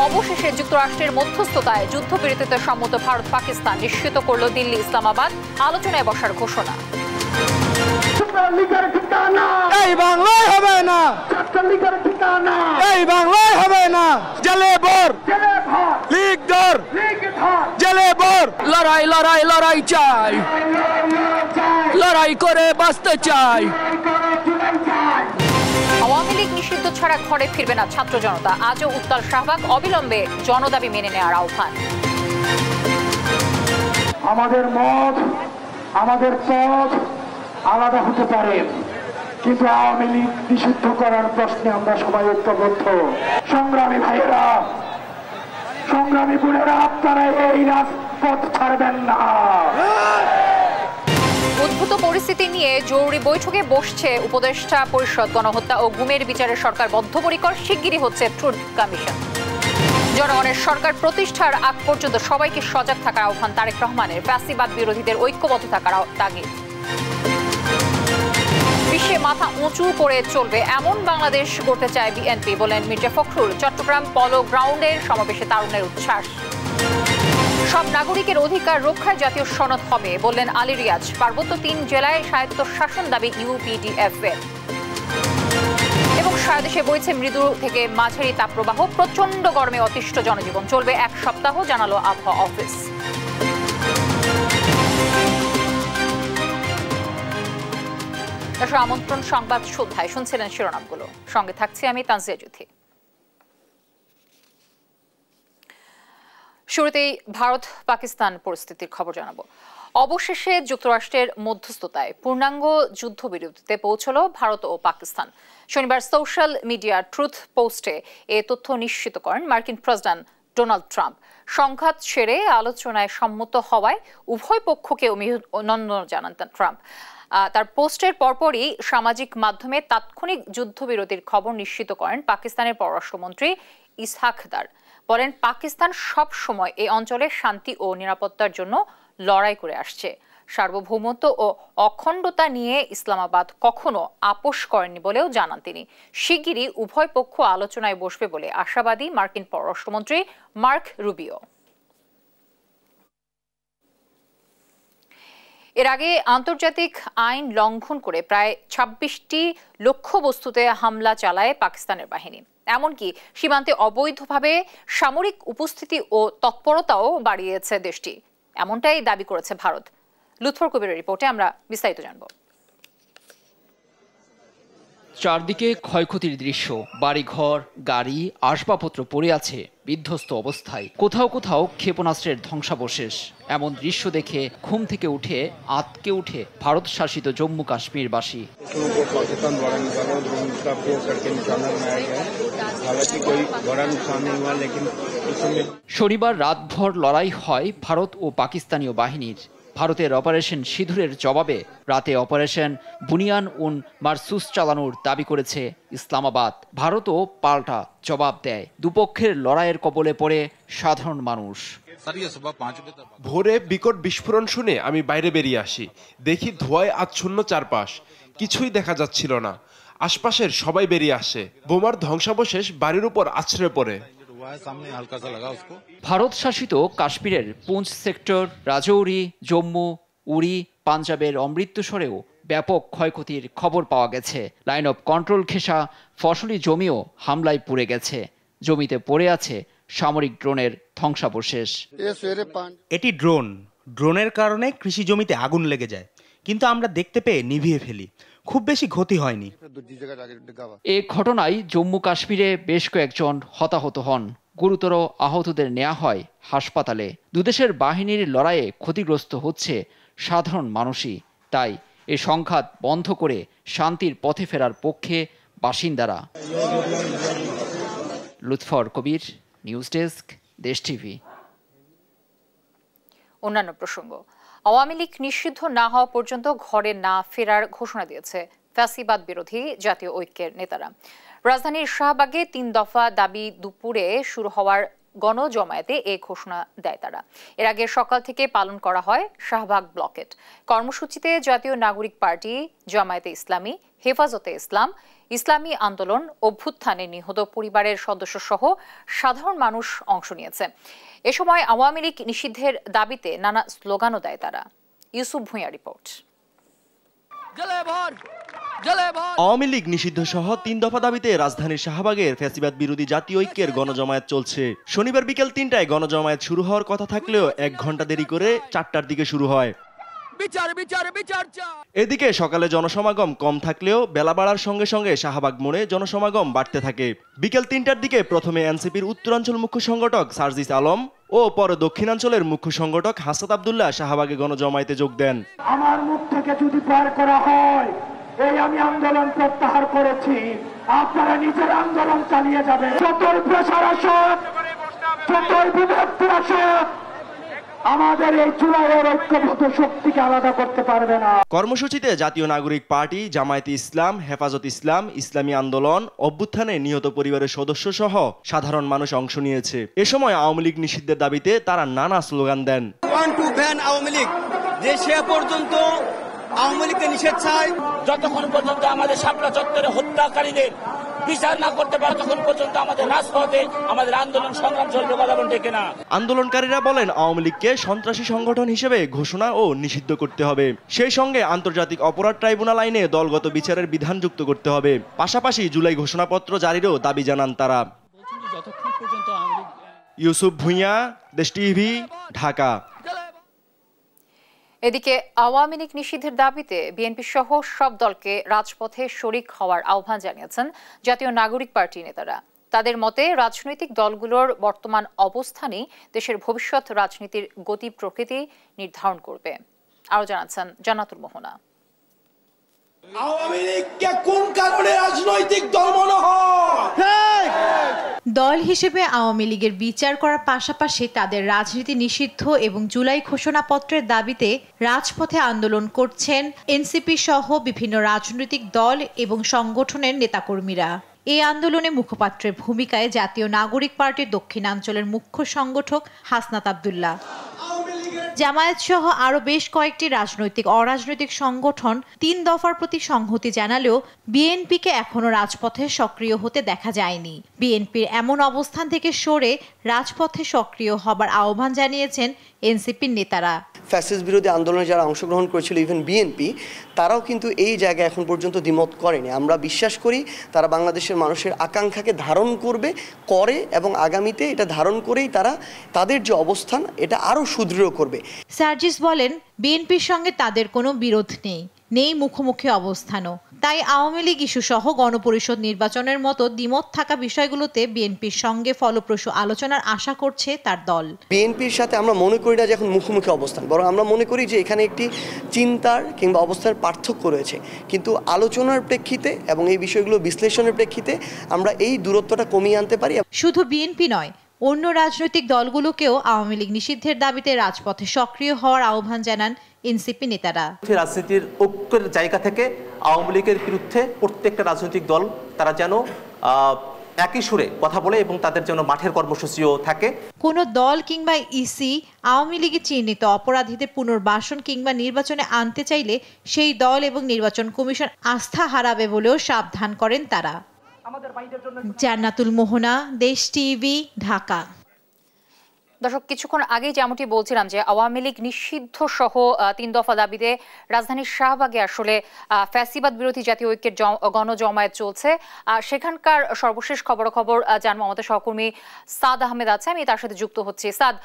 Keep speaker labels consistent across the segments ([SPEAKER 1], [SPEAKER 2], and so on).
[SPEAKER 1] অবশেষে যুক্তরাষ্ট্রের মধ্যস্থতায় যুদ্ধবিরতিতে সম্মত ভারত পাকিস্তান নিশ্চিত করল দিল্লি ইসলামাবাদ আলোচনায় বসার ঘোষণা।
[SPEAKER 2] এই বাংলায় হবে না, এই বাংলায় হবে না। জেলে ভর, লীগ ধর, জেলে ভর। লড়াই লড়াই লড়াই চাই, লড়াই করে বাঁচতে চাই।
[SPEAKER 1] আওয়ামী লীগ নিষিদ্ধ ছাড়া ঘরে ফিরবে না ছাত্র জনতা, আজও উত্তাল শাহবাগ, অবিলম্বে জনদাবি মেনে নেওয়ার আহ্বান।
[SPEAKER 3] আমাদের মত, আমাদের পথ আলাদা হতে পারে, কিন্তু আওয়ামী লীগ নিষিদ্ধ করার প্রশ্নে আমরা সবাই ঐক্যবদ্ধ। সংগ্রামী ভাইয়েরা, সংগ্রামী বোনেরা, আপনারা এই রাজপথ ছাড়বেন না।
[SPEAKER 1] উদ্ভূত পরিস্থিতি নিয়ে জরুরি বৈঠকে বসছে উপদেষ্টা পরিষদ। গণহত্যা ও গুমের বিচারে সরকার বদ্ধপরিকর, শিগগিরই হচ্ছে ট্রুথ কমিশন। জনগণের সরকার প্রতিষ্ঠার আগ পর্যন্ত সবাইকে সজাগ থাকার আহ্বান তারেক রহমানের। ফ্যাসিবাদ বিরোধীদের ঐক্যবদ্ধ থাকার তাগিদ। বিশ্বে মাথা উঁচু করে চলবে এমন বাংলাদেশ গড়তে চায় বিএনপি, বলেন মির্জা ফখরুল। চট্টগ্রাম পলো গ্রাউন্ডের সমাবেশে তারুণ্যের উচ্ছ্বাস। সব নাগরিকের অধিকার রক্ষায় জাতীয় সনদ হবে, বললেন আলী রিয়াজ। পার্বত্য 3 জেলায় স্বায়ত্ত শাসন দাবি ইউপিডিএফ এর। এবং সারা দেশে বইছে মৃদু থেকে মাঝারি তাপপ্রবাহ, প্রচন্ড গরমে অতিষ্ঠ জনজীবন। চলবে 1 সপ্তাহ, জানালো আবহাওয়া অফিস। দর্শক, আমন্ত্রণ সংবাদ সন্ধ্যায় শুনছিলেন শিরোনামগুলো, সঙ্গে থাকছি আমি তানজিয়া জুথি। শুরুতেই ভারত পাকিস্তান পরিস্থিতির খবর জানাবো। অবশেষে যুক্তরাষ্ট্রের মধ্যস্থতায় পূর্ণাঙ্গ যুদ্ধবিরতিতে পৌঁছল ভারত ও পাকিস্তান। শনিবার সোশ্যাল মিডিয়া ট্রুথ পোস্টে এ তথ্য নিশ্চিত করেন মার্কিন প্রেসিডেন্ট ডোনাল্ড ট্রাম্প। সংঘাত সেরে আলোচনায় সম্মত হওয়ায় উভয় পক্ষকে অভিনন্দন জানান ট্রাম্প। তার পোস্টের পরপরই সামাজিক মাধ্যমে তাৎক্ষণিক যুদ্ধবিরতির খবর নিশ্চিত করেন পাকিস্তানের পররাষ্ট্রমন্ত্রী ইসহাক দার। বলেন, পাকিস্তান সব সময় এই অঞ্চলে শান্তি ও নিরাপত্তার জন্য লড়াই করে আসছে। সার্বভৌমত্ব ও অখণ্ডতা নিয়ে ইসলামাবাদ কখনো আপোষ করেনি বলেও জানান তিনি। শিগগিরই উভয় পক্ষ আলোচনায় বসবে বলে আশাবাদী মার্কিন পররাষ্ট্রমন্ত্রী মার্ক রুবিও। এর আগে আন্তর্জাতিক আইন লঙ্ঘন করে প্রায় 26টি লক্ষ্যবস্তুতে হামলা চালায় পাকিস্তানের বাহিনী। এমনকি সীমান্তে অবৈধভাবে সামরিক উপস্থিতি ও তৎপরতাও বাড়িয়েছে দেশটি, এমনটাই দাবি করেছে ভারত। লুৎফর কবিরের রিপোর্টে আমরা বিস্তারিত জানব।
[SPEAKER 4] চারদিকে ক্ষয়ক্ষতির দৃশ্য, বাড়িঘর, গাড়ি, আসবাবপত্র পড়ে আছে বিধ্বস্ত অবস্থায়। কোথাও কোথাও ক্ষেপণাস্ত্রের ধ্বংসাবশেষ। এমন দৃশ্য দেখে ঘুম থেকে উঠে আতকে উঠে ভারত শাসিত জম্মু কাশ্মীরবাসী। শনিবার রাতভর লড়াই হয় ভারত ও পাকিস্তানীয় বাহিনীর। ভারতের অপারেশন সিঁদুরের জবাবে রাতে অপারেশন বুনিয়ান উন মারসুস চালানোর দাবি করেছে ইসলামাবাদ। ভারতও পাল্টা জবাব দেয়। দুপক্ষের লড়াইয়ের কবলে পড়ে সাধারণ মানুষ।
[SPEAKER 5] ভোরে বিকট বিস্ফোরণ শুনে আমি বাইরে বেরিয়ে আসি। দেখি ধোঁয়ায় আচ্ছন্ন চারপাশ, কিছুই দেখা যাচ্ছিল না। আশপাশের সবাই বেরিয়ে আসে। বোমার ধ্বংসাবশেষ বাড়ির উপর আছড়ে পড়ে।
[SPEAKER 4] ভারত শাসিত কাশ্মীরের পুঞ্চ সেক্টর, রাজৌরি, জম্মু, উরি, পাঞ্জাবের অমৃতসরেও ব্যাপক ক্ষয়ক্ষতির খবর পাওয়া গেছে। লাইন অফ কন্ট্রোল ঘেঁষা ফসলি জমিও হামলায় পুড়ে গেছে। জমিতে পড়ে আছে সামরিক ড্রোনের ধ্বংসাবশেষ।
[SPEAKER 6] এটি ড্রোনের কারণে কৃষি জমিতে আগুন লেগে যায়, কিন্তু আমরা দেখতে পেয়ে নিভিয়ে ফেলি। খুব বেশি ক্ষতি হয়নি।
[SPEAKER 4] এ ঘটনায় জম্মু কাশ্মীরে বেশ কয়েকজন হতাহত হন। গুরুতর আহতদের নেওয়া হয় হাসপাতালে। দুদেশের বাহিনীর লড়াইয়ে ক্ষতিগ্রস্ত হচ্ছে সাধারণ মানুষই। তাই এ সংঘাত বন্ধ করে শান্তির পথে ফেরার পক্ষে বাসিন্দারা। লুৎফর কবির, নিউজ ডেস্ক, দেশ টিভি।
[SPEAKER 1] অন্যান্য প্রসঙ্গ, আওয়ামী লীগ নিষিদ্ধ না হওয়া পর্যন্ত ঘরে না ফেরার ঘোষণা দিয়েছে ফ্যাসিবাদ বিরোধী জাতীয় ঐক্যের নেতারা। রাজধানীর শাহবাগে 3 দফা দাবি দুপুরে শুরু হওয়ার গণজমায়েতে এ ঘোষণা দেয় তারা। এর আগে সকাল থেকে পালন করা হয় শাহবাগ ব্লকেট কর্মসূচিতে জাতীয় নাগরিক পার্টি, জামায়াতে ইসলামী, হেফাজতে ইসলাম, ইসলামী আন্দোলন, অভ্যুত্থানে নিহত পরিবারের সদস্য সহ সাধারণ মানুষ অংশ নিয়েছে। এ সময় আওয়ামী লীগ নিষিদ্ধের দাবিতে নানা স্লোগানও দেয় তারা। ইউসুফ ভুঁইয়া রিপোর্ট।
[SPEAKER 7] আওয়ামী লীগ নিষিদ্ধ সহ ৩ দফা দাবিতে রাজধানীর শাহবাগের ফ্যাসিবাদ বিরোধী জাতীয় ঐক্যের গণজমায়েত চলছে। শনিবার বিকেল ৩টায় গণজমায়েত শুরু হওয়ার কথা থাকলেও ১ ঘন্টা দেরি করে ৪টার দিকে শুরু হয়। এদিকে সকালে জনসমাগম কম থাকলেও বেলা বাড়ার সঙ্গে সঙ্গে শাহবাগ মোড়ে জনসমাগম বাড়তে থাকে। বিকেল ৩টার দিকে প্রথমে এনসিপির উত্তরাঞ্চল মুখ্য সংগঠক সার্জিস আলম ও পরে দক্ষিণাঞ্চলের মুখ্য সংগঠক হাসান আব্দুল্লাহ শাহবাগে গণজমায়েতে যোগ দেন।
[SPEAKER 3] আমার মুখ থেকে যদি পার করা হয়, এই আমি আন্দোলন প্রত্যাহার করেছি, আপনারা নিজের আন্দোলন চালিয়ে যাবেন। যতই প্রেসার আসুক, যতই বিভক্তি আসুক, আমাদের এই জুলাইয়ের ঐক্যবদ্ধ শক্তিকে আলাদা করতে পারবে না।
[SPEAKER 7] কর্মসূচিতে জাতীয় নাগরিক পার্টি, জামায়াতে ইসলাম, হেফাজত ইসলাম, ইসলামী আন্দোলন, অভ্যুত্থানে নিহত পরিবারের সদস্য সহ সাধারণ মানুষ অংশ নিয়েছে। এ সময় আওয়ামী লীগ নিষিদ্ধের দাবিতে তারা নানা স্লোগান দেন।
[SPEAKER 2] আওয়ামী লীগ দেশে পর্যন্ত আওয়ামী লীগকে নিষেধ চাই, যতক্ষণ পর্যন্ত আমাদের শাপলা চত্বরে হত্যাকারীদের বিচার না করতে পারে তখন পর্যন্ত আমাদের রাজপথে আমাদের আন্দোলন সংগ্রাম চলবে, কথা বলতে কিনা।
[SPEAKER 7] আন্দোলনকারীরা বলেন আওয়ামী লীগকে সন্ত্রাসী সংগঠন হিসেবে ঘোষণা ও নিষিদ্ধ করতে হবে। সেই সঙ্গে আন্তর্জাতিক অপরাধ ট্রাইব্যুনাল আইনে দলগত বিচারের বিধান যুক্ত করতে হবে। পাশাপাশি জুলাই ঘোষণাপত্র জারিরও দাবি জানান তারা। ইউসুফ ভুঁইয়া, দেশ টিভি, ঢাকা।
[SPEAKER 1] এদিকে আওয়ামী লীগ নিষিদ্ধের দাবিতে বিএনপি সহ সব দলকে রাজপথে শরিক হওয়ার আহ্বান জানিয়েছেন জাতীয় নাগরিক পার্টি নেতারা। তাদের মতে রাজনৈতিক দলগুলোর বর্তমান অবস্থানই দেশের ভবিষ্যৎ রাজনীতির গতি প্রকৃতি নির্ধারণ করবে। আরো জানাচ্ছেন জান্নাতুল মোহনা।
[SPEAKER 2] আওয়ামী লীগকে কোন কারণে রাজনৈতিক দল মনে হয়?
[SPEAKER 8] দল হিসেবে আওয়ামী লীগের বিচার করার পাশাপাশি তাদের রাজনীতি নিষিদ্ধ এবং জুলাই ঘোষণাপত্রের দাবিতে রাজপথে আন্দোলন করছেন এনসিপি সহ বিভিন্ন রাজনৈতিক দল এবং সংগঠনের নেতাকর্মীরা। এই আন্দোলনে মুখপাত্রের ভূমিকায় জাতীয় নাগরিক পার্টির দক্ষিণাঞ্চলের মুখ্য সংগঠক হাসান আব্দুল্লাহ, জামায়াত সহ আরো বেশ কয়েকটি রাজনৈতিক অরাজনৈতিক সংগঠন ৩ দফার প্রতি সংহতি জানালেও বিএনপিকে এখনো রাজপথে সক্রিয় হতে দেখা যায়নি। বিএনপির এমন অবস্থান থেকে সরে রাজপথে সক্রিয় হবার আহ্বান জানিয়েছেন এনসিপির নেতারা।
[SPEAKER 9] ফ্যাসিস্ট বিরোধী আন্দোলনে যারা অংশগ্রহণ করেছিল, ইভেন বিএনপি, তারাও কিন্তু এই জায়গায় এখন পর্যন্ত দ্বিমত করেনি। আমরা বিশ্বাস করি তারা বাংলাদেশের মানুষের আকাঙ্ক্ষাকে ধারণ করে এবং আগামীতে এটা ধারণ করেই তারা তাদের যে অবস্থান এটা আরও সুদৃঢ় করবে।
[SPEAKER 8] সার্জিস বলেন, বিএনপির সঙ্গে তাদের কোনো বিরোধ নেই মুখোমুখি অবস্থানও। তাই আওয়ামী লীগ ইস্যু সহ গণপরিষদ নির্বাচনের মতো দ্বিমত থাকা বিষয়গুলোতে বিএনপির সঙ্গে ফলপ্রসূ আলোচনার আশা করছে তার দল।
[SPEAKER 9] বিএনপির সাথে আমরা মনে করি না যে এখন মুখোমুখি অবস্থান, বরং আমরা মনে করি যে এখানে একটি চিন্তার কিংবা অবস্থার পার্থক্য রয়েছে। কিন্তু আলোচনার প্রেক্ষিতে এবং এই বিষয়গুলো বিশ্লেষণের প্রেক্ষিতে আমরা এই দূরত্বটা কমিয়ে আনতে পারি।
[SPEAKER 8] শুধু বিএনপি নয়, অন্য রাজনৈতিক দলগুলোকেও আওয়ামী লীগ নিষিদ্ধের দাবিতে রাজপথে সক্রিয় হওয়ার আহ্বান জানান এনসিপি নেতারা।
[SPEAKER 10] রাজনীতির ঐক্যের জায়গা থেকে আওয়ামী লীগের বিরুদ্ধে প্রত্যেকটা রাজনৈতিক দল তারা যেন একই সুরে কথা বলে এবং তাদের জন্য মাঠের কর্মসূচিও থাকে।
[SPEAKER 8] কোনো দল কিংবা ইসি আওয়ামী লীগের চিহ্নিত অপরাধীদের পুনর্বাসন কিংবা নির্বাচনে আনতে চাইলে সেই দল এবং নির্বাচন কমিশন আস্থা হারাবে বলেও সাবধান করেন তারা। জান্নাতুল মোহনা, দেশ টিভি, ঢাকা।
[SPEAKER 1] দর্শক, কিছুক্ষণ আগেই যেমনটি বলছিলাম যে আওয়ামী লীগ নিষিদ্ধ সহ ৩ দফা দাবিতে রাজধানীর শাহবাগে আসলে ফ্যাসিবাদ বিরোধী জাতীয় ঐক্যের গণজমায়েত চলছে। সেখানকার সর্বশেষ খবরাখবর জানবো, আমাদের সহকর্মী সাদ আহমেদ আছে, আমি তার সাথে যুক্ত হচ্ছি। সাদ,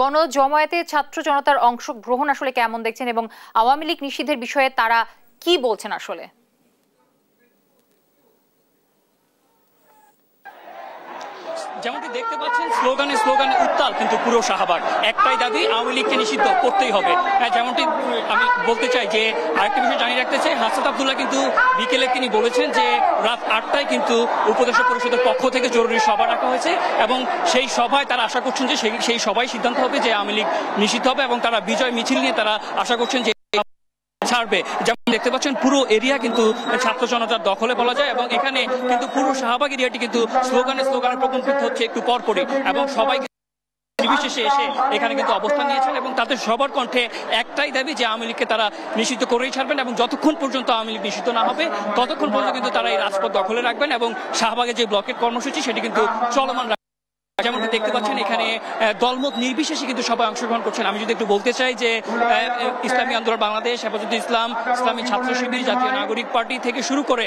[SPEAKER 1] গণজমায়েতে ছাত্র জনতার অংশগ্রহণ আসলে কেমন দেখছেন এবং আওয়ামী লীগ নিষিদ্ধের বিষয়ে তারা কি বলছেন আসলে?
[SPEAKER 11] যেমনটি দেখতে পাচ্ছেন, স্লোগানে উত্তাল কিন্তু পুরো শাহবাগ। একটাই দাবি, আওয়ামী লীগকে নিষিদ্ধ করতেই হবে। যেমনটি আমি বলতে চাই যে আরেকটা বিষয় জানিয়ে রাখতে চাই, হাসান আব্দুল্লাহ কিন্তু বিকেলে তিনি বলেছেন যে রাত 8টায় কিন্তু উপদেষ্টা পরিষদের পক্ষ থেকে জরুরি সভা রাখা হয়েছে এবং সেই সভায় তারা আশা করছেন যে সেই সভায় সিদ্ধান্ত হবে যে আওয়ামী লীগ নিষিদ্ধ হবে এবং তারা বিজয় মিছিল নিয়ে তারা আশা করছেন যে ছাড়বে। যেমন দেখতে পাচ্ছেন পুরো এরিয়া কিন্তু ছাত্র জনতার দখলে বলা যায়, এবং এখানে কিন্তু পুরো শাহবাগ এরিয়াটি কিন্তু স্লোগানে প্রকম্পিত হচ্ছে একটু পরপরই, এবং সবাই নির্বিশেষে এসে এখানে কিন্তু অবস্থান নিয়েছেন এবং তাদের সবার কণ্ঠে একটাই দাবি যে আওয়ামী লীগকে তারা নিষিদ্ধ করেই ছাড়বেন, এবং যতক্ষণ পর্যন্ত আওয়ামী লীগ নিষিদ্ধ না হবে ততক্ষণ পর্যন্ত কিন্তু তারা এই রাজপথ দখলে রাখবেন এবং শাহবাগের যে ব্লকের কর্মসূচি সেটি কিন্তু চলমান। যেমনটি দেখতে পাচ্ছেন এখানে দলমত নির্বিশেষে কিন্তু সবাই অংশগ্রহণ করছেন। আমি যদি একটু বলতে চাই যে ইসলামী আন্দোলন বাংলাদেশ, হেফাজতে ইসলাম, ইসলামী ছাত্র শিবির, জাতীয় নাগরিক পার্টি থেকে শুরু করে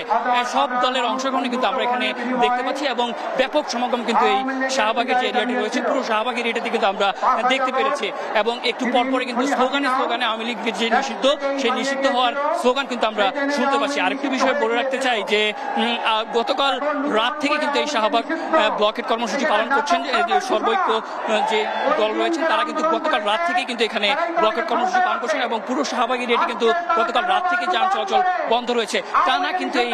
[SPEAKER 11] সব দলের অংশগ্রহণে কিন্তু আমরা এখানে দেখতে পাচ্ছি, এবং ব্যাপক সমাগম কিন্তু এই শাহবাগের যে এরিয়াটি রয়েছে পুরো শাহবাগ এরিয়াটিতে কিন্তু আমরা দেখতে পেরেছি, এবং একটু পরপরে কিন্তু স্লোগানে আওয়ামী লীগের যে নিষিদ্ধ সেই নিষিদ্ধ হওয়ার স্লোগান কিন্তু আমরা শুনতে পাচ্ছি। আরেকটি বিষয় বলে রাখতে চাই যে গতকাল রাত থেকে কিন্তু এই শাহবাগ ব্লকের কর্মসূচি পালন করছেন সর্বৈক্য যে দল রয়েছে, তারা কিন্তু গতকাল রাত থেকে কিন্তু এখানে ব্লকের কর্মসূচি পালন করছেন, এবং পুরো শাহবাগ এরিয়াটি কিন্তু গতকাল রাত থেকে যান চলাচল বন্ধ রয়েছে। টানা কিন্তু এই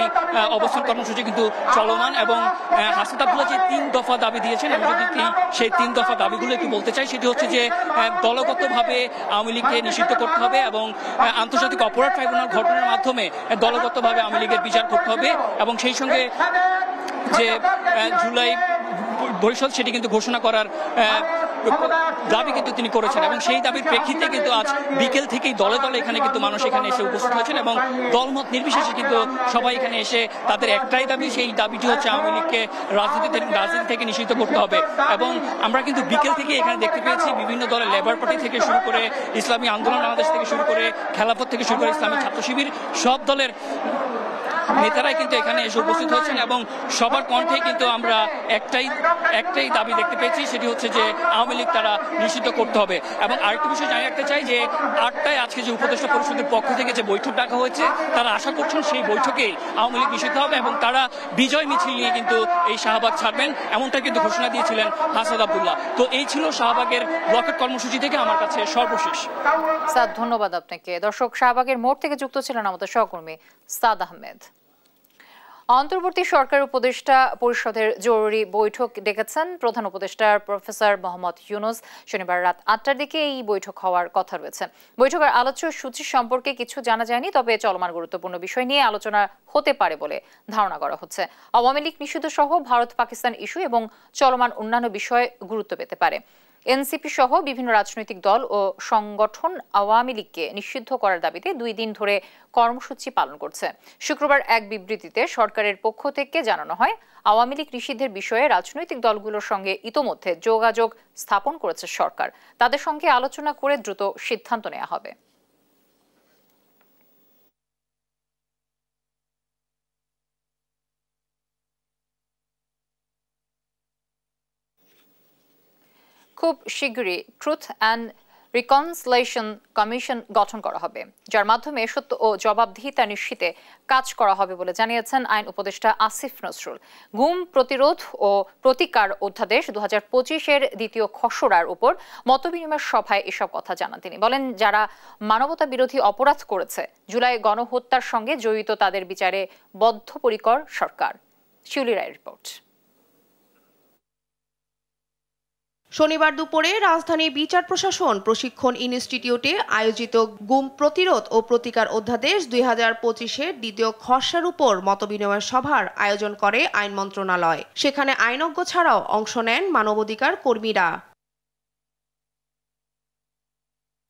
[SPEAKER 11] অবস্থান কর্মসূচি কিন্তু চলমান, এবং হাসনাত আব্দুল্লাহ যে 3 দফা দাবি দিয়েছেন, আমি যদি সেই 3 দফা দাবিগুলো একটু বলতে চাই, সেটি হচ্ছে যে দলগতভাবে আওয়ামী লীগকে নিষিদ্ধ করতে হবে, এবং আন্তর্জাতিক অপরাধ ট্রাইব্যুনাল গঠনের মাধ্যমে দলগতভাবে আওয়ামী লীগের বিচার করতে হবে, এবং সেই সঙ্গে যে জুলাই বরিশাল সেটি কিন্তু ঘোষণা করার দাবি কিন্তু তিনি করেছেন, এবং সেই দাবির প্রেক্ষিতে কিন্তু আজ বিকেল থেকেই দলে দলে এখানে কিন্তু মানুষ এখানে এসে উপস্থিত হয়েছেন, এবং দলমত নির্বিশেষে কিন্তু সবাই এখানে এসে তাদের একটাই দাবি, সেই দাবিটি হচ্ছে আওয়ামী লীগকে রাজনীতি থেকে নিষিদ্ধ করতে হবে। এবং আমরা কিন্তু বিকেল থেকে এখানে দেখতে পেয়েছি বিভিন্ন দলের লেবার পার্টি থেকে শুরু করে ইসলামী আন্দোলন বাংলাদেশ থেকে শুরু করে খেলাফত থেকে শুরু করে ইসলামী ছাত্র শিবির সব দলের নেতারাই কিন্তু এখানে এসে উপস্থিত হয়েছেন, এবং সবার কণ্ঠে কিন্তু আমরা একটাই দাবি দেখতে পেয়েছি, সেটি হচ্ছে যে আওয়ামী লীগ তারা নিষিদ্ধ করতে হবে। এবং আরেকটি বিষয় জানিয়ে রাখতে চাই যে 8টায় আজকে যে উপদেষ্টা পরিষদের পক্ষ থেকে যে বৈঠক ডাকা হয়েছে, তারা আশা করছেন সেই বৈঠকেই আওয়ামী লীগ নিষিদ্ধ হবে এবং তারা বিজয় মিছিল নিয়ে কিন্তু এই শাহবাগ ছাড়বেন, এমনটা কিন্তু ঘোষণা দিয়েছিলেন হাসনাত আব্দুল্লাহ। তো এই ছিল শাহবাগের ব্লকের কর্মসূচি থেকে আমার কাছে সর্বশেষ।
[SPEAKER 1] স্যার ধন্যবাদ আপনাকে। দর্শক, শাহবাগের মোড় থেকে যুক্ত ছিলেন আমাদের সহকর্মী সাদ আহমেদ। অন্তর্বর্তী সরকার উপদেষ্টা পরিষদের জরুরি বৈঠক ডেকেছেন প্রধান উপদেষ্টা প্রফেসর মোহাম্মদ ইউনূস। শনিবার রাত 8টার দিকে এই বৈঠক হওয়ার কথা রয়েছে। বৈঠকের আলোচ্য সূচি সম্পর্কে কিছু জানা যায়নি, তবে চলমান গুরুত্বপূর্ণ বিষয় নিয়ে আলোচনা হতে পারে বলে ধারণা করা হচ্ছে। আওয়ামী লীগ নিষিদ্ধ সহ ভারত পাকিস্তান ইস্যু এবং চলমান অন্যান্য বিষয় গুরুত্ব পেতে পারে। এনসিপি সহ বিভিন্ন রাজনৈতিক দল ও সংগঠন আওয়ামী লীগকে নিষিদ্ধ করার দাবিতে 2 দিন ধরে কর্মসূচি পালন করছে। শুক্রবার এক বিবৃতিতে সরকারের পক্ষ থেকে জানানো হয়, আওয়ামী লীগ নিষিদ্ধের বিষয়ে রাজনৈতিক দলগুলোর সঙ্গে ইতোমধ্যে যোগাযোগ স্থাপন করেছে সরকার। তাদের সঙ্গে আলোচনা করে দ্রুত সিদ্ধান্ত নেওয়া হবে। খুব শীঘ্রই ট্রুথ অ্যান্ড রিকনসিলিয়েশন কমিশন গঠন করা হবে, যার মাধ্যমে সত্য ও জবাবদিহিতা নিশ্চিতে কাজ করা হবে বলে জানিয়েছেন আইন উপদেষ্টা আসিফ নজরুল। গুম প্রতিরোধ ও প্রতিকার অধ্যাদেশ 2025-এর দ্বিতীয় খসড়ার উপর মতবিনিময় সভায় এসব কথা জানান তিনি। বলেন, যারা মানবতা বিরোধী অপরাধ করেছে, জুলাই গণহত্যার সঙ্গে জড়িত, তাদের বিচারে বদ্ধপরিকর সরকার। শিউলি রায়ের রিপোর্ট।
[SPEAKER 12] শনিবার দুপুরে রাজধানীর বিচার প্রশাসন প্রশিক্ষণ ইনস্টিটিউটে আয়োজিত গুম প্রতিরোধ ও প্রতিকার অধ্যাদেশ 2025-এর দ্বিতীয় খসড়ার উপর মতবিনিময় সভার আয়োজন করে আইন মন্ত্রণালয়। সেখানে আইনজ্ঞ ছাড়াও অংশ নেন মানবাধিকার কর্মীরা।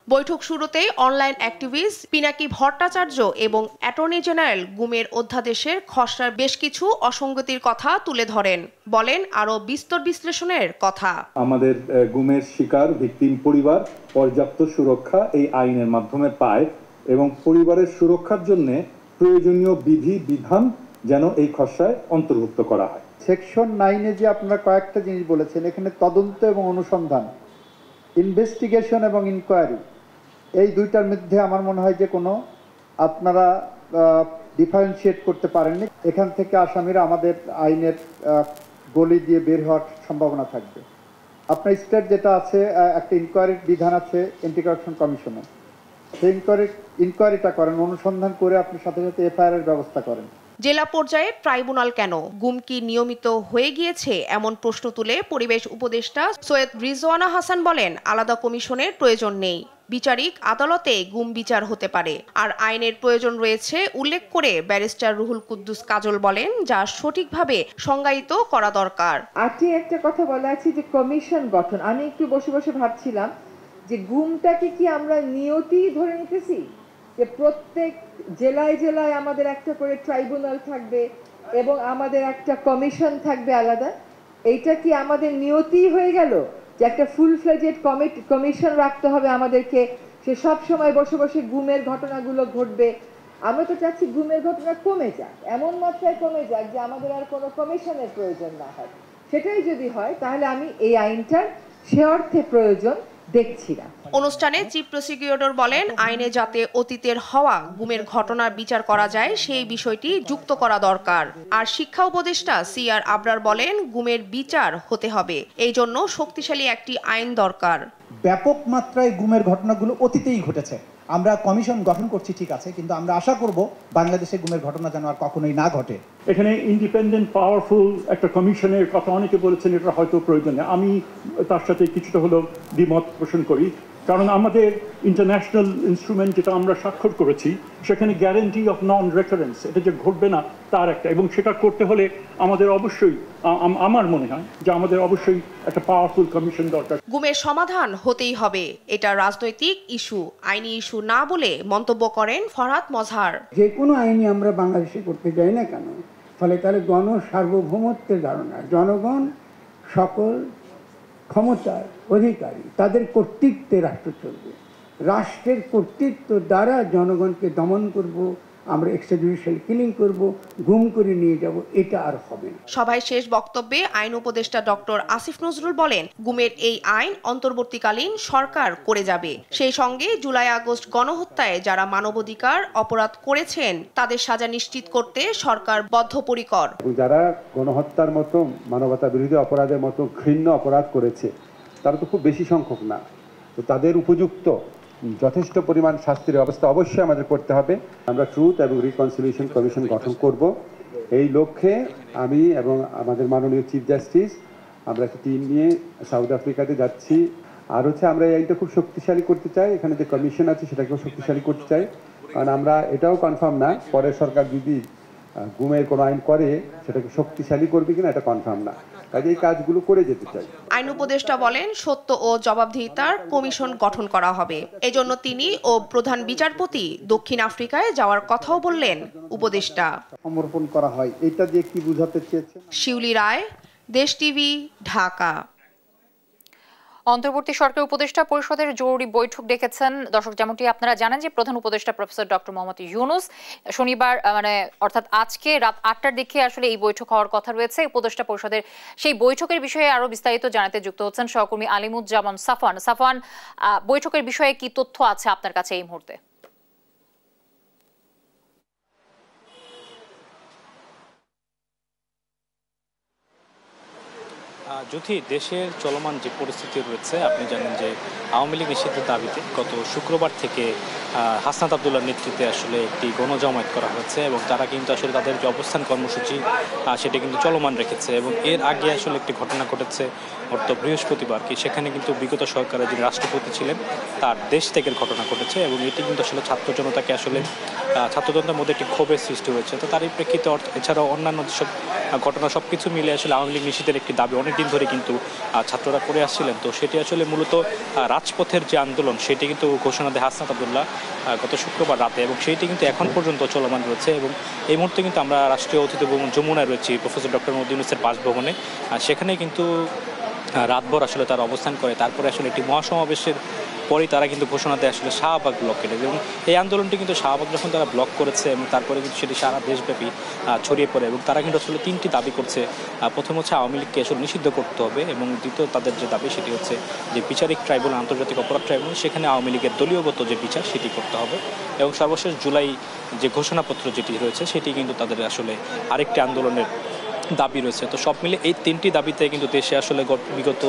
[SPEAKER 12] বৈঠক শুরুতেই অনলাইন অ্যাক্টিভিস্ট পিনাকি ভট্টাচার্য এবং অ্যাটর্নি জেনারেল গুমের অধ্যাদেশের খসড়ার বেশ কিছু অসঙ্গতির কথা তুলে ধরেন, বলেন আরো বিস্তর বিশ্লেষণের কথা।
[SPEAKER 13] আমাদের গুমের শিকার ভিকটিম পরিবার পর্যাপ্ত সুরক্ষা এই আইনের মাধ্যমে পায়, এবং পরিবারের সুরক্ষার জন্য প্রয়োজনীয় বিধি বিধান যেন এই খসড়ায় অন্তর্ভুক্ত করা হয়।
[SPEAKER 14] সেকশন 9-এ যে আপনারা কয়েকটা জিনিস বলেছেন, এখানে তদন্ত এবং অনুসন্ধান, ইনভেস্টিগেশন এবং ইনকোয়ারি, এই দুইটার মধ্যে আমার মনে হয় যে কোনো আপনারা ডিফারেন্সিয়েট করতে পারেননি। এখান থেকে আসামিরা আমাদের আইনের গলি দিয়ে বের হওয়ার সম্ভাবনা থাকবে। আপনার স্টেট যেটা আছে, একটা ইনকোয়ারির বিধান আছে অ্যান্টি কারাপশন কমিশনে, সেই ইনকোয়ারিটা করেন, অনুসন্ধান করে আপনি সাথে সাথে এফআইআর এর ব্যবস্থা করেন।
[SPEAKER 12] জেলা পর্যায়ে ট্রাইব্যুনাল কেন? গুম কি নিয়মিত হয়ে গিয়েছে এমন প্রশ্ন তুলে পরিবেশ উপদেষ্টা সৈয়দ রিজওয়ানা হাসান বলেন, আলাদা কমিশনের প্রয়োজন নেই। বিচারিক আদালতে গুম বিচার হতে পারে, আর আইনের প্রয়োজন রয়েছে উল্লেখ করে ব্যারিস্টার রুহুল কুদ্দুস কাজল বলেন, যা সঠিকভাবে সংজ্ঞায়িত করা দরকার।
[SPEAKER 15] আজকে একটা কথা বলা আছে যে কমিশন গঠন। আমি একটু বসে বসে ভাবছিলাম যে গুমটাকে কি আমরা নিয়তি ধরে নিতেছি, যে প্রত্যেক জেলায় জেলায় আমাদের একটা করে ট্রাইব্যুনাল থাকবে এবং আমাদের একটা কমিশন থাকবে আলাদা। এইটা কি আমাদের নিয়তি হয়ে গেল যে একটা ফুল ফ্লেজেড কমিশন রাখতে হবে আমাদেরকে, সে সব সময় বসে বসে গুমের ঘটনাগুলো ঘটবে? আমরা তো চাচ্ছি গুমের ঘটনা কমে যাক, এমন মাত্রায় কমে যাক যে আমাদের আর কোনো কমিশনের প্রয়োজন না হয়। সেটাই যদি হয় তাহলে আমি এই আইনটার সে অর্থে প্রয়োজন দেখছি না।
[SPEAKER 12] অনুষ্ঠানে চিফ প্রসিকিউটর বলেন, আইনে যাতে অতীতের হওয়া গুমের ঘটনার বিচার করা যায় সেই বিষয়টি যুক্ত করা দরকার। আর শিক্ষা উপদেষ্টা CR আবরার বলেন, গুমের বিচার হতে হবে, এই জন্য শক্তিশালী একটি আইন দরকার।
[SPEAKER 16] ব্যাপক মাত্রায় গুমের ঘটনাগুলো অতীতেই ঘটেছে। আমরা কমিশন গঠন করছি ঠিক আছে, কিন্তু আমরা আশা করব বাংলাদেশে গুমের ঘটনা যেন আর কখনোই না ঘটে।
[SPEAKER 3] এখানে ইন্ডিপেন্ডেন্ট পাওয়ারফুল একটা কমিশনের কথা অনেকে বলেছেন, এটা হয়তো প্রয়োজন নেই। আমি তার সাথে কিছুটা হলেও দ্বিমত পোষণ করি, কারণ আমাদের ইন্টারন্যাশনাল ইনস্ট্রুমেন্ট যেটা আমরা স্বাক্ষর করেছি সেখানে গ্যারান্টি অফ নন রেকারেন্স, এটা যে ঘটবে না তার একটা, এবং সেটা করতে হলে আমাদের অবশ্যই, আমার মনে হয় যে আমাদের অবশ্যই একটা পাওয়ারফুল কমিশন দরকার।
[SPEAKER 12] গুমের সমাধান হতেই হবে, এটা রাজনৈতিক ইস্যু, আইনি ইস্যু না বলে মন্তব্য করেন ফরহাদ মজহার।
[SPEAKER 17] যে কোনো আইনি আমরা বাংলাদেশে করতে যাই না কেন, ফলে তাহলে গণসার্বভৌমত্বের ধারণা, জনগণ সকল ক্ষমতার অধিকারী, তাদের কর্তৃত্বে রাষ্ট্র চলবে। রাষ্ট্রের কর্তৃত্ব দ্বারা জনগণকে দমন করব, আমরা এক্সট্রাজুডিশিয়াল কিলিং করব, গুম করে নিয়ে যাব, এটা আর হবে না।
[SPEAKER 12] সভায় শেষ বক্তব্যে আইন উপদেষ্টা ডক্টর আসিফ নজরুল বলেন, গুমের এই আইন অন্তর্বর্তীকালীন সরকার করে যাবে। সেই সঙ্গে জুলাই আগস্ট গণহত্যায় যারা মানবাধিকার অপরাধ করেছেন তাদের সাজা নিশ্চিত করতে সরকার বদ্ধপরিকর।
[SPEAKER 13] যারা গণহত্যার মতো মানবতা বিরোধী অপরাধের মতো ঘৃণ্য অপরাধ করেছে তারা তো খুব বেশি সংখ্যক না, তো তাদের উপযুক্ত যথেষ্ট পরিমাণ শাস্তির ব্যবস্থা অবশ্যই আমাদের করতে হবে। আমরা ট্রুথ এবং রিকনসিলিয়েশন কমিশন গঠন করব। এই লক্ষ্যে আমি এবং আমাদের মাননীয় চিফ জাস্টিস আমরা একটা টিম নিয়ে সাউথ আফ্রিকাতে যাচ্ছি। আর আমরা এই আইনটা খুব শক্তিশালী করতে চাই, এখানে যে কমিশন আছে সেটাকেও শক্তিশালী করতে চাই, কারণ আমরা এটাও কনফার্ম না পরের সরকার যদি গুমের কোনো আইন করে সেটাকে শক্তিশালী করবে কিনা এটা কনফার্ম না, কাজে এই কাজগুলো করে যেতে চাই।
[SPEAKER 12] আইন উপদেষ্টা বলেন, সত্য ও জবাবদিহিতার কমিশন গঠন করা হবে। এজন্য তিনি ও প্রধান বিচারপতি দক্ষিণ আফ্রিকায় যাওয়ার কথাও বললেন উপদেষ্টা।
[SPEAKER 14] সমর্পণ করা হয়, এটা দিয়ে কি বোঝাতে চেয়েছেন?
[SPEAKER 12] শিউলি রায়, দেশ টিভি, ঢাকা।
[SPEAKER 1] অন্তর্বর্তী সরকার উপদেষ্টা পরিষদের জরুরি বৈঠক ডেকেছেন। দর্শক, যেমনটি আপনারা জানেন যে প্রধান উপদেষ্টা প্রফেসর ডক্টর মোহাম্মদ ইউনূস শনিবার অর্থাৎ আজকে রাত 8টার দিকে আসলে এই বৈঠক হওয়ার কথা রয়েছে। উপদেষ্টা পরিষদের সেই বৈঠকের বিষয়ে আরো বিস্তারিত জানাতে যুক্ত হচ্ছেন সহকর্মী আলিমুজ্জামান সাফওয়ান। সাফওয়ান, বৈঠকের বিষয়ে কি তথ্য আছে আপনার কাছে এই মুহূর্তে?
[SPEAKER 18] যদি দেশের চলমান যে পরিস্থিতি রয়েছে, আপনি জানেন যে আওয়ামী লীগ নিষিদ্ধের দাবিতে গত শুক্রবার থেকে হাসনাত আবদুল্লাহর নেতৃত্বে আসলে একটি গণজমায়েত করা হয়েছে এবং তারা কিন্তু আসলে তাদের যে অবস্থান কর্মসূচি সেটা কিন্তু চলমান রেখেছে। এবং এর আগে আসলে একটি ঘটনা ঘটেছে গত বৃহস্পতিবার, কি সেখানে কিন্তু বিগত সরকারের যিনি রাষ্ট্রপতি ছিলেন তার দেশ ত্যাগের ঘটনা ঘটেছে এবং এটি কিন্তু আসলে ছাত্র জনতাকে আসলে ছাত্রজনতার মধ্যে একটি ক্ষোভের সৃষ্টি হয়েছে। তো তারই প্রেক্ষিতে এছাড়াও অন্যান্য যেসব ঘটনা সব কিছু মিলে আসলে আওয়ামী লীগ নিষিদ্ধের একটি দাবি অনেকদিন ধরে কিন্তু ছাত্ররা করে আসছিলেন। তো সেটি আসলে মূলত রাজপথের যে আন্দোলন সেটি কিন্তু ঘোষণা দেয় হাসনাত আবদুল্লাহ গত শুক্রবার রাতে এবং সেইটি কিন্তু এখন পর্যন্ত চলমান রয়েছে। এবং এই মুহূর্তে কিন্তু আমরা রাষ্ট্রীয় অতিথি ভবন যমুনায় রয়েছি প্রফেসর ডক্টর মোহাম্মদ ইউনূসের বাসভবনে। সেখানে কিন্তু রাতভর আসলে তারা অবস্থান করে, তারপরে আসলে একটি মহাসমাবেশের পরেই তারা কিন্তু ঘোষণা দেয় আসলে শাহবাগ ব্লকের। এবং এই আন্দোলনটি কিন্তু শাহবাগ যখন তারা ব্লক করেছে এবং তারপরে কিন্তু সেটি সারা দেশব্যাপী ছড়িয়ে পড়ে এবং তারা কিন্তু আসলে তিনটি দাবি করছে। প্রথম হচ্ছে আওয়ামী লীগকে আসলে নিষিদ্ধ করতে হবে এবং দ্বিতীয় তাদের যে দাবি সেটি হচ্ছে যে বিচারিক ট্রাইব্যুনাল, আন্তর্জাতিক অপরাধ ট্রাইব্যুনাল, সেখানে আওয়ামী লীগের দলীয়গত যে বিচার সেটি করতে হবে এবং সর্বশেষ জুলাই যে ঘোষণাপত্র যেটি রয়েছে সেটি কিন্তু তাদের আসলে আরেকটি আন্দোলনের দাবি রয়েছে। তো সব মিলে এই 3টি দাবিতে কিন্তু দেশে আসলে বিগত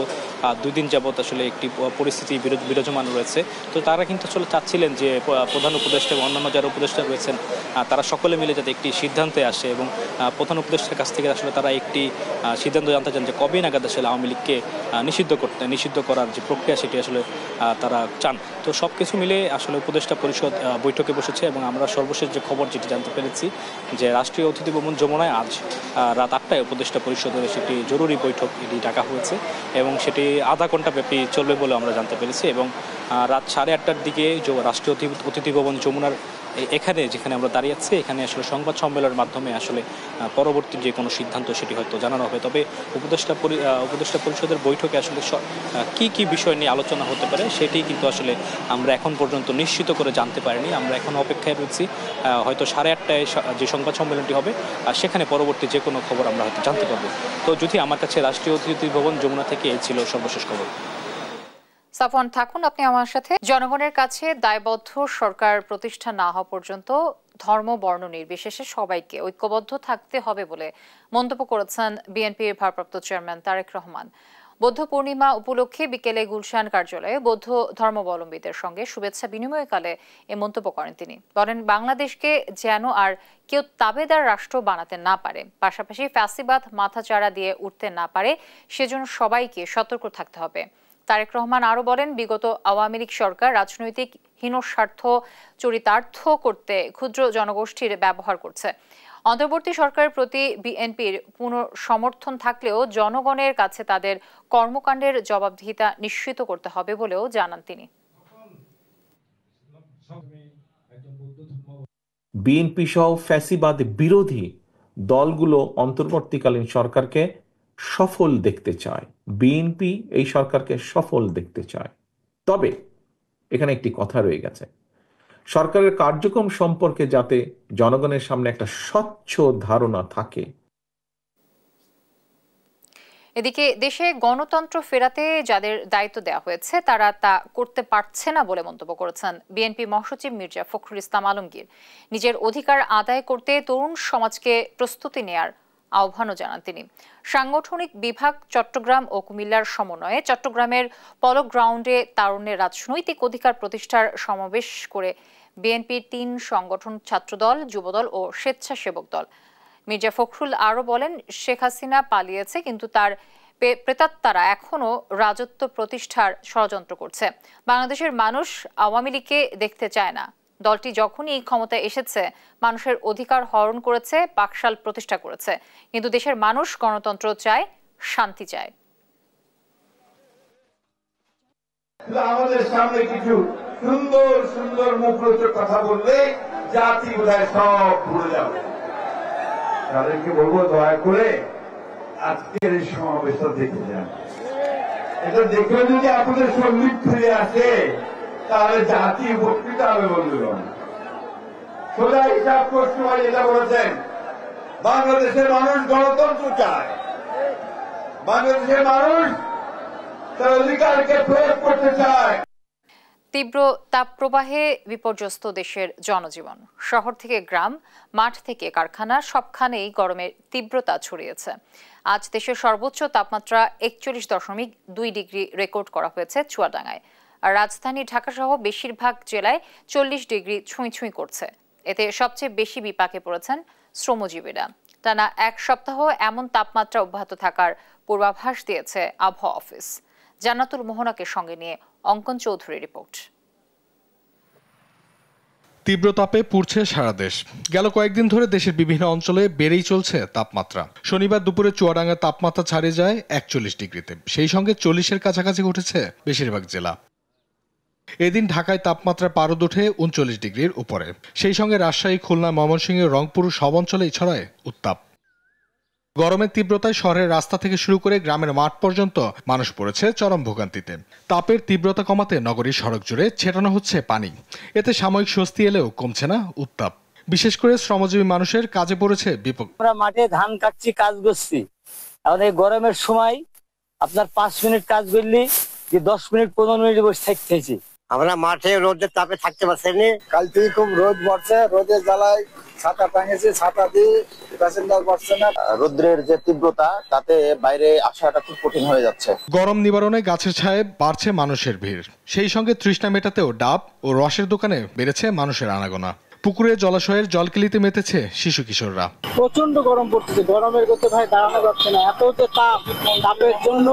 [SPEAKER 18] 2 দিন যাবত আসলে একটি পরিস্থিতি বিরাজমান রয়েছে। তো তারা কিন্তু আসলে চাচ্ছিলেন যে প্রধান উপদেষ্টা এবং অন্যান্য যারা উপদেষ্টা রয়েছেন তারা সকলে মিলে যাতে একটি সিদ্ধান্তে আসে এবং প্রধান উপদেষ্টার কাছ থেকে আসলে তারা একটি সিদ্ধান্ত জানতে চান যে কবে নাগাদ আসলে আওয়ামী লীগকে নিষিদ্ধ করার যে প্রক্রিয়া সেটি আসলে তারা চান। তো সব কিছু মিলে আসলে উপদেষ্টা পরিষদ বৈঠকে বসেছে এবং আমরা সর্বশেষ যে খবর যেটি জানতে পেরেছি যে রাষ্ট্রীয় অতিথি ভবন যমুনায় আজ রাত 8টায় উপদেষ্টা পরিষদের সেটি জরুরি বৈঠক এটি ডাকা হয়েছে এবং সেটি আধা ঘন্টা ব্যাপী চলবে বলে আমরা জানতে পেরেছি এবং রাত 8:30টার দিকে রাষ্ট্রীয় অতিথি ভবন যমুনার যেখানে আমরা দাঁড়িয়ে আছি এখানে আসলে সংবাদ সম্মেলনের মাধ্যমে আসলে পরবর্তী যে কোনো সিদ্ধান্ত সেটি হয়তো জানানো হবে। তবে উপদেষ্টা পরিষদের বৈঠকে আসলে কি বিষয় নিয়ে আলোচনা হতে পারে সেটি কিন্তু আসলে আমরা এখন পর্যন্ত নিশ্চিত করে জানতে পারিনি। আমরা এখন অপেক্ষায় রয়েছি, হয়তো 8:30টায় যে সংবাদ সম্মেলনটি হবে সেখানে পরবর্তী যে কোনো খবর আমরা হয়তো জানতে পারবো। তো যদি আমার কাছে রাষ্ট্রীয় অতিথি ভবন যমুনা থেকে এই ছিল সর্বশেষ খবর।
[SPEAKER 1] সাফওয়ান থাকুন আপনি আমার সাথে। জনগণের কাছে দায়বদ্ধ সরকার প্রতিষ্ঠা না হওয়া পর্যন্ত ধর্ম বর্ণ নির্বিশেষে সবাইকে ঐক্যবদ্ধ থাকতে হবে বলে মন্তব্য করেছেন বিএনপির ভারপ্রাপ্ত চেয়ারম্যান তারেক রহমান। বৌদ্ধ পূর্ণিমা উপলক্ষে বিকেলে গুলশান কার্যালয়ে বৌদ্ধ ধর্মাবলম্বীদের সঙ্গে শুভেচ্ছা বিনিময়কালে এ মন্তব্য করেন তিনি। বলেন বাংলাদেশকে যেন আর কেউ তাবেদার রাষ্ট্র বানাতে না পারে, পাশাপাশি ফ্যাসিবাদ মাথাচাড়া দিয়ে উঠতে না পারে, সেজন্য সবাইকে সতর্ক থাকতে হবে। তারেক রহমান আরো বলেন বিগত আওয়ামী লীগ সরকার রাজনৈতিক হীনস্বার্থ চরিতার্থ করতে ক্ষুদ্র জনগোষ্ঠীর ব্যবহার করছে। অন্তর্বর্তী সরকারের প্রতি বিএনপির পূর্ণ সমর্থন থাকলেও জনগণের কাছে তাদের কর্মকাণ্ডের জবাবদিহিতা নিশ্চিত করতে হবে বলেও জানান তিনি।
[SPEAKER 19] বিএনপি সহ ফ্যাসিবাদ বিরোধী দলগুলো অন্তর্বর্তীকালীন সরকারকে সফল দেখতে চায়, বিএনপি এই সরকারকে সফল দেখতে চায়। তবে এখানে একটি কথা রয়ে গেছে, সরকারের কার্যক্রম সম্পর্কে যাতে জনগণের সামনে একটা স্বচ্ছ ধারণা থাকে।
[SPEAKER 1] এদিকে দেশে গণতন্ত্র ফেরাতে যাদের দায়িত্ব দেওয়া হয়েছে তারা তা করতে পারছে না বলে মন্তব্য করেছেন বিএনপি মহাসচিব মির্জা ফখরুল ইসলাম আলমগীর। নিজের অধিকার আদায় করতে তরুণ সমাজকে প্রস্তুতি নেয়ার আহ্বানও জানান তিনি। সাংগঠনিক বিভাগ চট্টগ্রাম ও কুমিল্লার সমন্বয়ে চট্টগ্রামের পলো গ্রাউন্ডে তারুণ্যের রাজনৈতিক অধিকার প্রতিষ্ঠার সমাবেশ করে বিএনপির 3 সংগঠন ছাত্রদল, যুবদল ও স্বেচ্ছাসেবক দল। মির্জা ফখরুল আরো বলেন শেখ হাসিনা পালিয়েছে কিন্তু তার প্রেতাত্মারা এখনো রাজত্ব প্রতিষ্ঠার ষড়যন্ত্র করছে। বাংলাদেশের মানুষ আওয়ামী লীগকে দেখতে চায় না। দলটি যখনই ক্ষমতায় এসেছে মানুষের অধিকার হরণ করেছে, পাকশাল প্রতিষ্ঠা করেছে, কিন্তু দেশের মানুষ গণতন্ত্র চায়, শান্তি চায়।
[SPEAKER 20] আমাদের সামনে কিছু সুন্দর সুন্দর মুখরোচক কথা বললে জাতি বোধহয় সব ভুলে যাবে। তাদেরকে বলবো দয়া করে আজকের এই সমাবেশটা দেখে যান। এটা দেখে যদি আপনাদের সঙ্গীত ফিরে আসে তাহলে জাতি উপকৃত হবে বন্ধুগণ। সোজা হিসাব করতে হয়, যেটা বলেছেন বাংলাদেশের মানুষ গণতন্ত্র চায়, বাংলাদেশের মানুষ তার অধিকারকে প্রয়োগ করতে চায়।
[SPEAKER 1] তীব্র তাপপ্রবাহে বিপর্যস্ত দেশের জনজীবন। শহর থেকে গ্রাম, মাঠ থেকে কারখানা, সবখানেই গরমের তীব্রতা ছড়িয়েছে। আজ দেশের সর্বোচ্চ তাপমাত্রা 41.2 ডিগ্রি রেকর্ড করা হয়েছে চুয়াডাঙ্গায়। আর রাজধানী ঢাকা সহ বেশিরভাগ জেলায় 40 ডিগ্রি ছুঁই ছুঁই করছে। এতে সবচেয়ে বেশি বিপাকে পড়েছেন শ্রমজীবীরা। টানা 1 সপ্তাহ এমন তাপমাত্রা অব্যাহত থাকার পূর্বাভাস দিয়েছে আবহাওয়া অফিস। জান্নাতুল মোহনাকে সঙ্গে নিয়ে অঙ্কন চৌধুরী রিপোর্ট।
[SPEAKER 21] তীব্র তাপে পুড়ছে সারা দেশ। গেল কয়েকদিন ধরে দেশের বিভিন্ন অঞ্চলে বেড়েই চলছে তাপমাত্রা। শনিবার দুপুরে চুয়াডাঙ্গার তাপমাত্রা ছাড়িয়ে যায় 41 ডিগ্রিতে। সেই সঙ্গে 40-এর কাছাকাছি উঠেছে বেশিরভাগ জেলা। এদিন ঢাকায় তাপমাত্রা পারদ ওঠে 39 ডিগ্রির উপরে। সেই সঙ্গে রাজশাহী, খুলনা, ময়মনসিংহ, রংপুর সব অঞ্চলেই ছড়ায় উত্তাপ। গরমের তীব্রতায় শহরের রাস্তা থেকে শুরু করে গ্রামের মাঠ পর্যন্ত মানুষ পড়েছে চরম ভোগান্তিতে। তাপের তীব্রতা কমাতে নগরীর সড়ক জুড়ে ছেটানো হচ্ছে পানি। এতে সাময়িক স্বস্তি এলেও কমছে না উত্তাপ। বিশেষ করে শ্রমজীবী মানুষের কাজে পড়েছে বিপদ।
[SPEAKER 22] আমরা মাঠে ধান কাটছি, কাজ করছি। এখন এই গরমের সময় আপনার 5 মিনিট কাজ করলে যে 10 মিনিট 15 মিনিট বসে থাকতেছি।
[SPEAKER 5] আমরা মাঠে রোদের তাপে থাকতে পারছি না। কাল থেকে খুব রোদ পড়ছে, রোদের জ্বালায় ছাতা টাঙেছে, ছাতা দিয়ে প্যাসেঞ্জার বসছে না।
[SPEAKER 6] রোদ্রের যে তীব্রতা তাতে বাইরে আসাটা খুব কঠিন হয়ে যাচ্ছে।
[SPEAKER 21] গরম নিবারণে গাছের ছায়ায় বাড়ছে মানুষের ভিড়, সেই সঙ্গে তৃষ্ণা মেটাতেও ডাব ও রসের দোকানে বেড়েছে মানুষের আনাগোনা। পুকুরে জলাশয়ের জলকিলিতে মেতেছে শিশু কিশোররা।
[SPEAKER 23] প্রচন্ড গরম পড়তেছে, গরমের করতে ভাই দাঁড়ানো যাচ্ছে না, এত যে তাপ, তাপের জন্য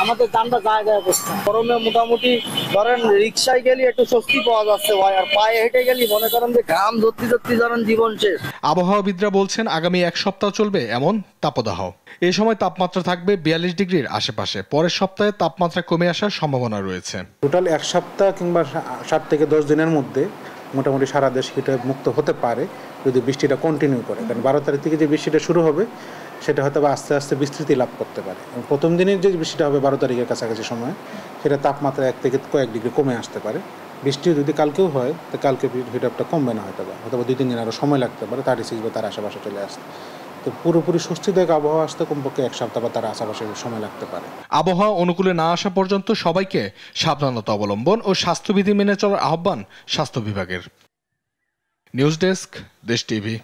[SPEAKER 23] আমাদের জানটা জায়গায় বসছে।
[SPEAKER 5] গরমে মোটামুটি ধরেন রিক্সায় গেলে একটু স্বস্তি পাওয়া যাচ্ছে ভাই, আর পায়ে হেঁটে গেলে মনে করেন যে ঘাম ধরতে ধরতে ধরেন জীবন শেষ।
[SPEAKER 21] আবহাওয়াবিদরা বলছেন আগামী এক সপ্তাহ চলবে এমন তাপদাহ। এই সময় তাপমাত্রা থাকবে 42 ডিগ্রির আশেপাশে। পরের সপ্তাহে তাপমাত্রা কমে আসার সম্ভাবনা রয়েছে।
[SPEAKER 24] টোটাল এক সপ্তাহ কিংবা 7 থেকে 10 দিনের মধ্যে মোটামুটি সারা দেশ হিটে মুক্ত হতে পারে যদি বৃষ্টিটা কন্টিনিউ করে। কারণ 12 তারিখ থেকে যে বৃষ্টিটা শুরু হবে সেটা হয়তো আস্তে আস্তে বিস্তৃতি লাভ করতে পারে। প্রথম দিনের যে বৃষ্টিটা হবে 12 তারিখের কাছাকাছি সময়, সেটা তাপমাত্রা 1 থেকে কয়েক ডিগ্রি কমে আসতে পারে। বৃষ্টি যদি কালকেও হয় তো কালকে হিট আপটা কমবে না, হয়তো 2-3 দিন আরও সময় লাগতে পারে 36 বা তার আশেপাশে চলে আসতে। তো পুরোপুরি স্বস্তিদায়ক আবহাওয়া আসতে কমপক্ষে 1 সপ্তাহ বা তার আশেপাশে সময় লাগতে পারে।
[SPEAKER 21] আবহাওয়া অনুকূলে না আসা পর্যন্ত সবাইকে সাবধানতা অবলম্বন ও স্বাস্থ্যবিধি মেনে চলার আহ্বান স্বাস্থ্য বিভাগের। নিউজ ডেস্ক, দেশ টিভি।